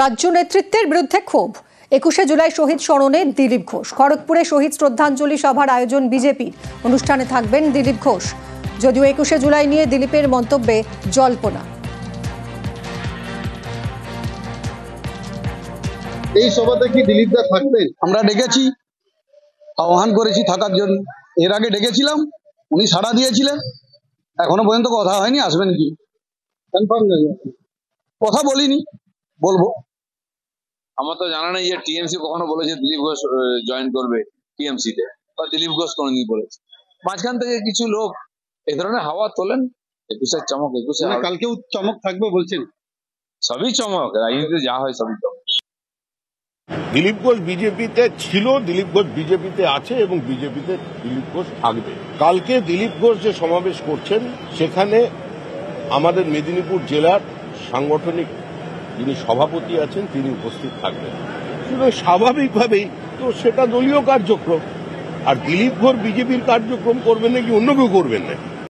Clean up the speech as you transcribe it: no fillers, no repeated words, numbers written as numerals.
রাজ্য নেতৃত্বের বিরুদ্ধে ক্ষোভ। 21শে জুলাই শহীদ স্মরণে দিলীপ ঘোষ। খড়গপুরে শহীদ শ্রদ্ধাঞ্জলি সভার আয়োজন বিজেপির। অনুষ্ঠানে থাকবেন দিলীপ ঘোষ। যদিও 21শে জুলাই নিয়ে দিলীপের মন্তব্যে জল্পনা। এই সভাতে কি দিলীপ দা থাকবেন? আমরা ডেকেছি, আহ্বান করেছি থাকার জন্য। এর আগে ডেকেছিলাম, উনি সাড়া দিয়েছিলেন। এখনো পর্যন্ত কথা হয়নি আসবেন কি। কনফার্ম জানি কথা বলিনি, বলবো। আমার তো জানা নেই যে টিএমসি কখনো বলেছে দিলীপ ঘোষ জয়েন করবে টিএমসি তে, বা দিলীপ ঘোষ কোনোদিন বলেছে। মাঝখান থেকে কিছু লোক এই ধরনের হাওয়া তোলেন। 21-এর চমক, 21-এ কালকেও চমক থাকবে বলছেন। সবই চমক, রাজনীতিতে যা হয় সবই চমক। দিলীপ ঘোষ বিজেপিতে ছিল, দিলীপ ঘোষ বিজেপিতে আছে এবং বিজেপিতে দিলীপ ঘোষ থাকবে। কালকে দিলীপ ঘোষ যে সমাবেশ করছেন সেখানে আমাদের মেদিনীপুর জেলার সাংগঠনিক যিনি সভাপতি আছেন তিনি উপস্থিত থাকবেন। সুতরাং স্বাভাবিকভাবেই তো সেটা দলীয় কার্যক্রম। আর দিলীপ ঘোষ বিজেপির কার্যক্রম করবেন নাকি অন্য কেউ করবেন নাকি?